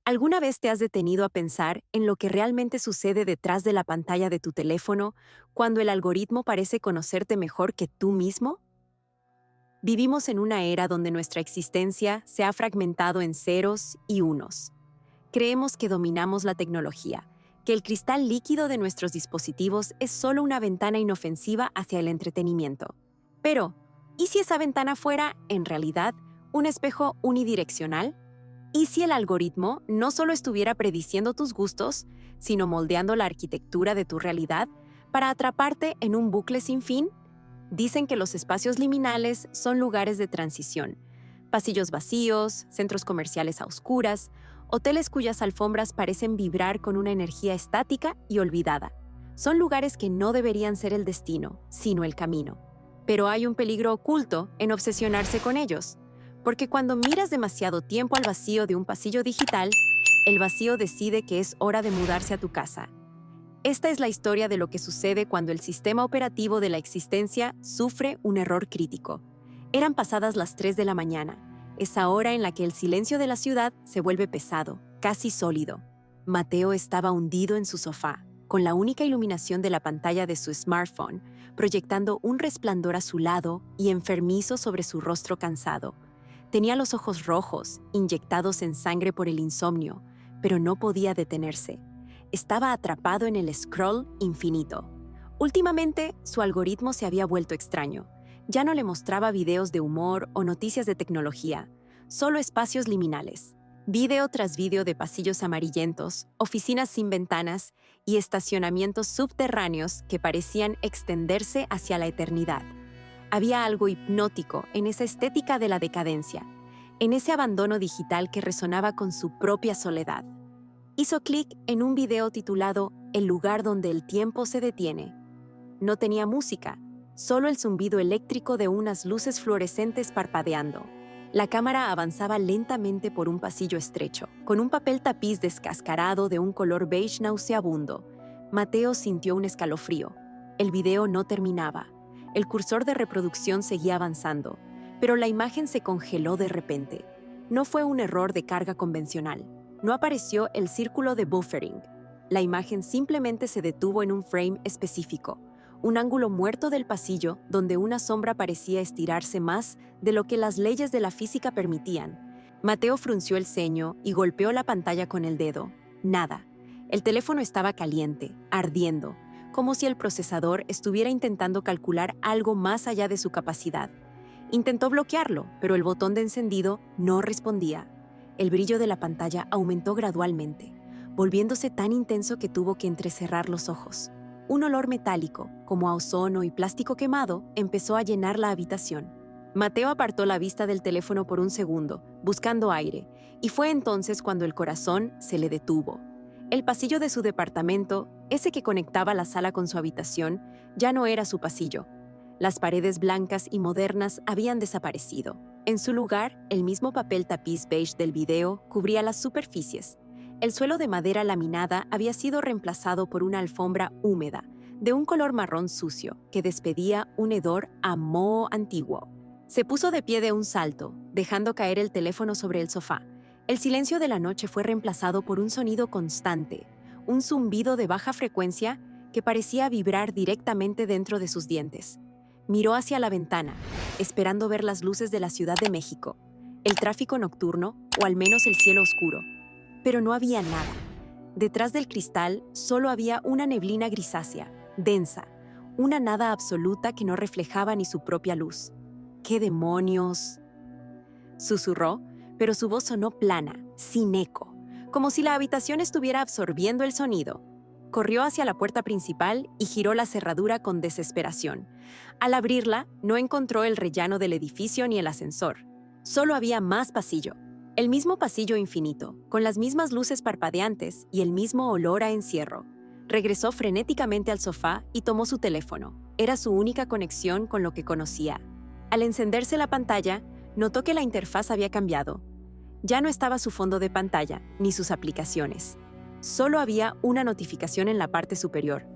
¿Alguna vez te has detenido a pensar en lo que realmente sucede detrás de la pantalla de tu teléfono cuando el algoritmo parece conocerte mejor que tú mismo? Vivimos en una era donde nuestra existencia se ha fragmentado en ceros y unos. Creemos que dominamos la tecnología, que el cristal líquido de nuestros dispositivos es solo una ventana inofensiva hacia el entretenimiento. Pero, ¿y si esa ventana fuera, en realidad, un espejo unidireccional? ¿Y si el algoritmo no solo estuviera prediciendo tus gustos, sino moldeando la arquitectura de tu realidad para atraparte en un bucle sin fin? Dicen que los espacios liminales son lugares de transición, pasillos vacíos, centros comerciales a oscuras, hoteles cuyas alfombras parecen vibrar con una energía estática y olvidada. Son lugares que no deberían ser el destino, sino el camino. Pero hay un peligro oculto en obsesionarse con ellos, porque cuando miras demasiado tiempo al vacío de un pasillo digital, el vacío decide que es hora de mudarse a tu casa. Esta es la historia de lo que sucede cuando el sistema operativo de la existencia sufre un error crítico. Eran pasadas las 3 de la mañana, esa hora en la que el silencio de la ciudad se vuelve pesado, casi sólido. Mateo estaba hundido en su sofá, con la única iluminación de la pantalla de su smartphone, proyectando un resplandor azulado y enfermizo sobre su rostro cansado. Tenía los ojos rojos, inyectados en sangre por el insomnio, pero no podía detenerse. Estaba atrapado en el scroll infinito. Últimamente, su algoritmo se había vuelto extraño. Ya no le mostraba videos de humor o noticias de tecnología, solo espacios liminales. Video tras video de pasillos amarillentos, oficinas sin ventanas y estacionamientos subterráneos que parecían extenderse hacia la eternidad. Había algo hipnótico en esa estética de la decadencia, en ese abandono digital que resonaba con su propia soledad. Hizo clic en un video titulado El lugar donde el tiempo se detiene. No tenía música, solo el zumbido eléctrico de unas luces fluorescentes parpadeando. La cámara avanzaba lentamente por un pasillo estrecho, con un papel tapiz descascarado de un color beige nauseabundo. Mateo sintió un escalofrío. El video no terminaba. El cursor de reproducción seguía avanzando, pero la imagen se congeló de repente. No fue un error de carga convencional. No apareció el círculo de buffering. La imagen simplemente se detuvo en un frame específico, un ángulo muerto del pasillo donde una sombra parecía estirarse más de lo que las leyes de la física permitían. Mateo frunció el ceño y golpeó la pantalla con el dedo. Nada. El teléfono estaba caliente, ardiendo, como si el procesador estuviera intentando calcular algo más allá de su capacidad. Intentó bloquearlo, pero el botón de encendido no respondía. El brillo de la pantalla aumentó gradualmente, volviéndose tan intenso que tuvo que entrecerrar los ojos. Un olor metálico, como a ozono y plástico quemado, empezó a llenar la habitación. Mateo apartó la vista del teléfono por un segundo, buscando aire, y fue entonces cuando el corazón se le detuvo. El pasillo de su departamento, ese que conectaba la sala con su habitación, ya no era su pasillo. Las paredes blancas y modernas habían desaparecido. En su lugar, el mismo papel tapiz beige del video cubría las superficies. El suelo de madera laminada había sido reemplazado por una alfombra húmeda, de un color marrón sucio, que despedía un hedor a moho antiguo. Se puso de pie de un salto, dejando caer el teléfono sobre el sofá. El silencio de la noche fue reemplazado por un sonido constante, un zumbido de baja frecuencia que parecía vibrar directamente dentro de sus dientes. Miró hacia la ventana, esperando ver las luces de la Ciudad de México, el tráfico nocturno o al menos el cielo oscuro. Pero no había nada. Detrás del cristal solo había una neblina grisácea, densa, una nada absoluta que no reflejaba ni su propia luz. ¡Qué demonios!, susurró, pero su voz sonó plana, sin eco, como si la habitación estuviera absorbiendo el sonido. Corrió hacia la puerta principal y giró la cerradura con desesperación. Al abrirla, no encontró el rellano del edificio ni el ascensor. Solo había más pasillo. El mismo pasillo infinito, con las mismas luces parpadeantes y el mismo olor a encierro. Regresó frenéticamente al sofá y tomó su teléfono. Era su única conexión con lo que conocía. Al encenderse la pantalla, notó que la interfaz había cambiado. Ya no estaba su fondo de pantalla, ni sus aplicaciones. Solo había una notificación en la parte superior.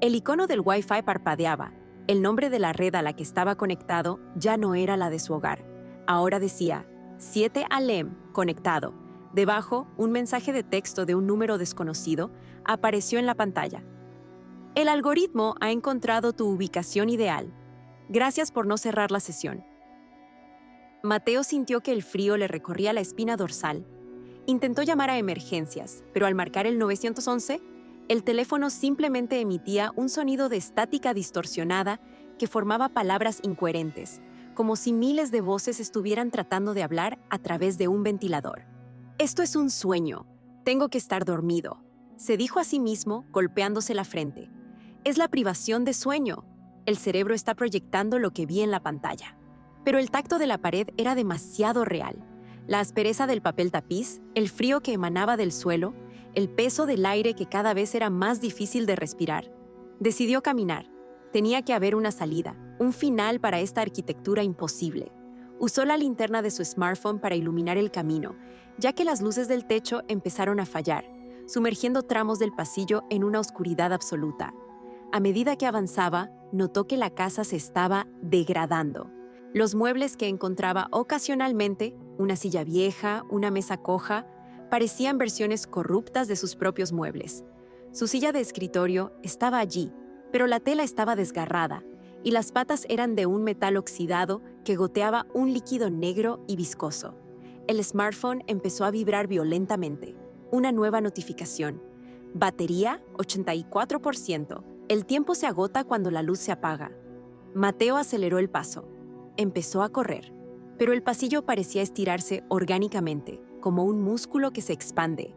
El icono del Wi-Fi parpadeaba. El nombre de la red a la que estaba conectado ya no era la de su hogar. Ahora decía 7 Alem conectado, Debajo, un mensaje de texto de un número desconocido apareció en la pantalla. El algoritmo ha encontrado tu ubicación ideal. Gracias por no cerrar la sesión. Mateo sintió que el frío le recorría la espina dorsal. Intentó llamar a emergencias, pero al marcar el 911, el teléfono simplemente emitía un sonido de estática distorsionada que formaba palabras incoherentes, como si miles de voces estuvieran tratando de hablar a través de un ventilador. «Esto es un sueño. Tengo que estar dormido», se dijo a sí mismo, golpeándose la frente. «Es la privación de sueño. El cerebro está proyectando lo que vi en la pantalla». Pero el tacto de la pared era demasiado real. La aspereza del papel tapiz, el frío que emanaba del suelo, el peso del aire que cada vez era más difícil de respirar. Decidió caminar. Tenía que haber una salida, un final para esta arquitectura imposible. Usó la linterna de su smartphone para iluminar el camino, ya que las luces del techo empezaron a fallar, sumergiendo tramos del pasillo en una oscuridad absoluta. A medida que avanzaba, notó que la casa se estaba degradando. Los muebles que encontraba ocasionalmente, una silla vieja, una mesa coja, parecían versiones corruptas de sus propios muebles. Su silla de escritorio estaba allí, pero la tela estaba desgarrada y las patas eran de un metal oxidado que goteaba un líquido negro y viscoso. El smartphone empezó a vibrar violentamente. Una nueva notificación. Batería 84%. El tiempo se agota cuando la luz se apaga. Mateo aceleró el paso. Empezó a correr, pero el pasillo parecía estirarse orgánicamente, como un músculo que se expande.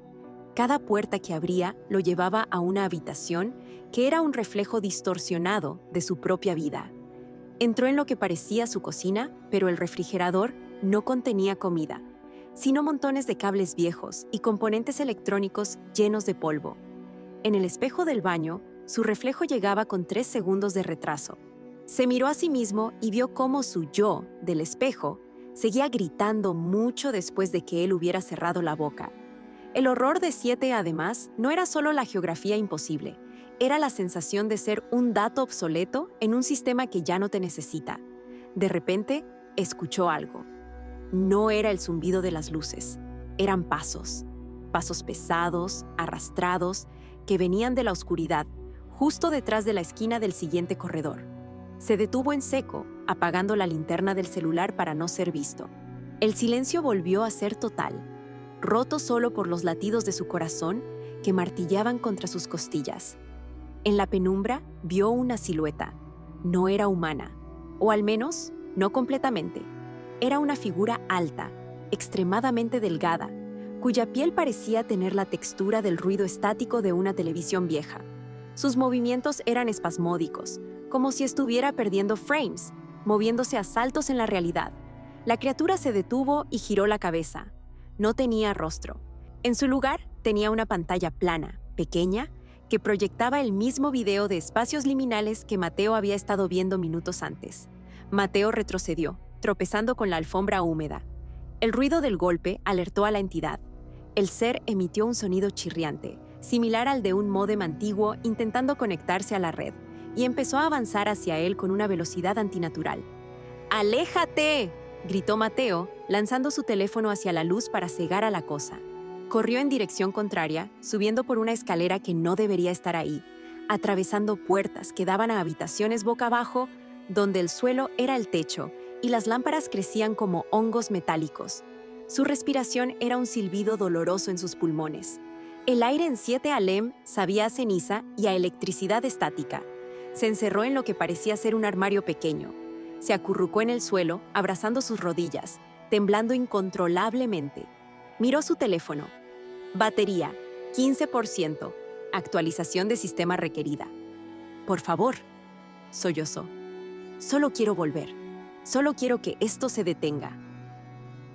Cada puerta que abría lo llevaba a una habitación que era un reflejo distorsionado de su propia vida. Entró en lo que parecía su cocina, pero el refrigerador no contenía comida, sino montones de cables viejos y componentes electrónicos llenos de polvo. En el espejo del baño, su reflejo llegaba con 3 segundos de retraso. Se miró a sí mismo y vio cómo su yo del espejo seguía gritando mucho después de que él hubiera cerrado la boca. El horror de 7, además, no era solo la geografía imposible, era la sensación de ser un dato obsoleto en un sistema que ya no te necesita. De repente, escuchó algo. No era el zumbido de las luces, eran pasos. Pasos pesados, arrastrados, que venían de la oscuridad, justo detrás de la esquina del siguiente corredor. Se detuvo en seco, apagando la linterna del celular para no ser visto. El silencio volvió a ser total, roto solo por los latidos de su corazón que martillaban contra sus costillas. En la penumbra vio una silueta. No era humana, o al menos no completamente. Era una figura alta, extremadamente delgada, cuya piel parecía tener la textura del ruido estático de una televisión vieja. Sus movimientos eran espasmódicos, como si estuviera perdiendo frames, moviéndose a saltos en la realidad. La criatura se detuvo y giró la cabeza. No tenía rostro. En su lugar tenía una pantalla plana, pequeña, que proyectaba el mismo video de espacios liminales que Mateo había estado viendo minutos antes. Mateo retrocedió, tropezando con la alfombra húmeda. El ruido del golpe alertó a la entidad. El ser emitió un sonido chirriante, similar al de un módem antiguo intentando conectarse a la red, y empezó a avanzar hacia él con una velocidad antinatural. ¡Aléjate!, gritó Mateo, lanzando su teléfono hacia la luz para cegar a la cosa. Corrió en dirección contraria, subiendo por una escalera que no debería estar ahí, atravesando puertas que daban a habitaciones boca abajo, donde el suelo era el techo y las lámparas crecían como hongos metálicos. Su respiración era un silbido doloroso en sus pulmones. El aire en 7 Alem sabía a ceniza y a electricidad estática. Se encerró en lo que parecía ser un armario pequeño. Se acurrucó en el suelo, abrazando sus rodillas, temblando incontrolablemente. Miró su teléfono. Batería, 15%. Actualización de sistema requerida. «Por favor», sollozó. «Solo quiero volver. Solo quiero que esto se detenga».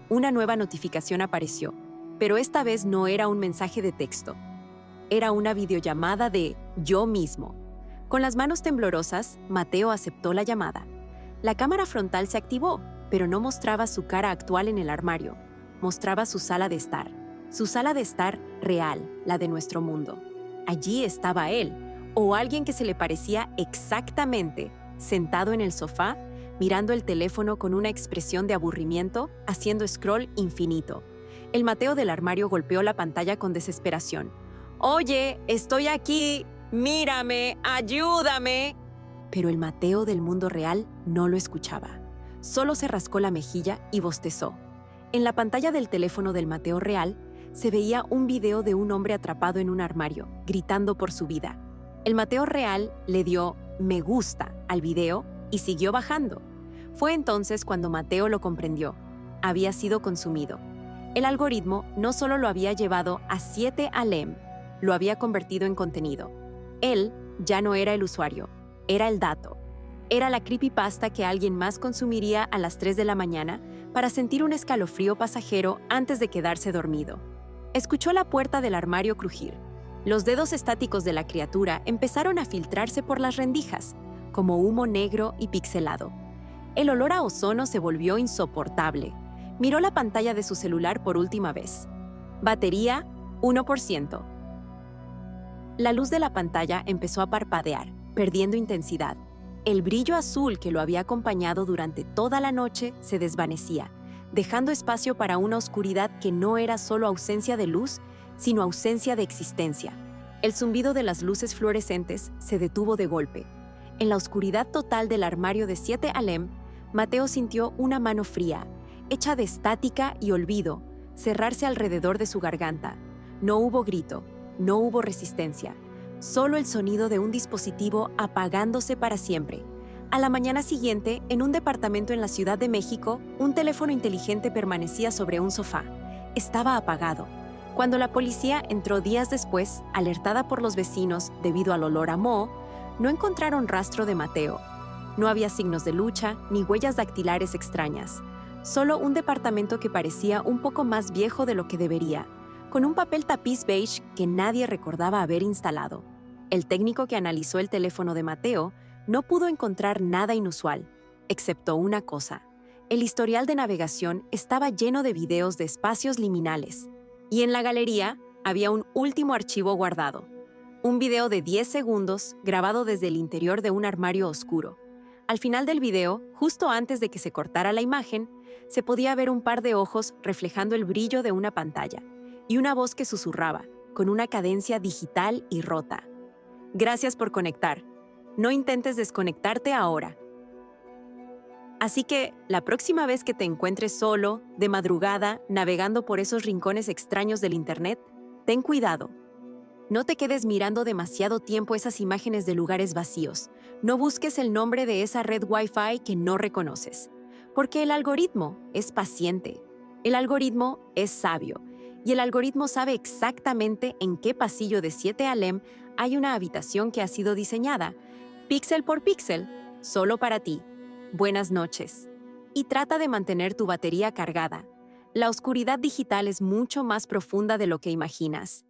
Una nueva notificación apareció, pero esta vez no era un mensaje de texto. Era una videollamada de yo mismo. Con las manos temblorosas, Mateo aceptó la llamada. La cámara frontal se activó, pero no mostraba su cara actual en el armario. Mostraba su sala de estar. Su sala de estar real, la de nuestro mundo. Allí estaba él, o alguien que se le parecía exactamente, sentado en el sofá, mirando el teléfono con una expresión de aburrimiento, haciendo scroll infinito. El Mateo del armario golpeó la pantalla con desesperación. «Oye, estoy aquí. Mírame, ayúdame». Pero el Mateo del mundo real no lo escuchaba. Solo se rascó la mejilla y bostezó. En la pantalla del teléfono del Mateo real se veía un video de un hombre atrapado en un armario, gritando por su vida. El Mateo real le dio «me gusta» al video y siguió bajando. Fue entonces cuando Mateo lo comprendió. Había sido consumido. El algoritmo no solo lo había llevado a 7 Alem, lo había convertido en contenido. Él ya no era el usuario, era el dato. Era la creepypasta que alguien más consumiría a las 3 de la mañana para sentir un escalofrío pasajero antes de quedarse dormido. Escuchó la puerta del armario crujir. Los dedos estáticos de la criatura empezaron a filtrarse por las rendijas, como humo negro y pixelado. El olor a ozono se volvió insoportable. Miró la pantalla de su celular por última vez. Batería, 1%. La luz de la pantalla empezó a parpadear, perdiendo intensidad. El brillo azul que lo había acompañado durante toda la noche se desvanecía, dejando espacio para una oscuridad que no era solo ausencia de luz, sino ausencia de existencia. El zumbido de las luces fluorescentes se detuvo de golpe. En la oscuridad total del armario de 7 Alem, Mateo sintió una mano fría, hecha de estática y olvido, cerrarse alrededor de su garganta. No hubo grito, no hubo resistencia, solo el sonido de un dispositivo apagándose para siempre. A la mañana siguiente, en un departamento en la Ciudad de México, un teléfono inteligente permanecía sobre un sofá. Estaba apagado. Cuando la policía entró días después, alertada por los vecinos debido al olor a moho, no encontraron rastro de Mateo. No había signos de lucha ni huellas dactilares extrañas. Solo un departamento que parecía un poco más viejo de lo que debería, con un papel tapiz beige que nadie recordaba haber instalado. El técnico que analizó el teléfono de Mateo no pudo encontrar nada inusual, excepto una cosa. El historial de navegación estaba lleno de videos de espacios liminales, y en la galería había un último archivo guardado. Un video de 10 segundos grabado desde el interior de un armario oscuro. Al final del video, justo antes de que se cortara la imagen, se podía ver un par de ojos reflejando el brillo de una pantalla y una voz que susurraba, con una cadencia digital y rota. Gracias por conectar. No intentes desconectarte ahora. Así que, la próxima vez que te encuentres solo, de madrugada, navegando por esos rincones extraños del Internet, ten cuidado. No te quedes mirando demasiado tiempo esas imágenes de lugares vacíos. No busques el nombre de esa red Wi-Fi que no reconoces. Porque el algoritmo es paciente. El algoritmo es sabio. Y el algoritmo sabe exactamente en qué pasillo de 7 Alem hay una habitación que ha sido diseñada, píxel por píxel, solo para ti. Buenas noches. Y trata de mantener tu batería cargada. La oscuridad digital es mucho más profunda de lo que imaginas.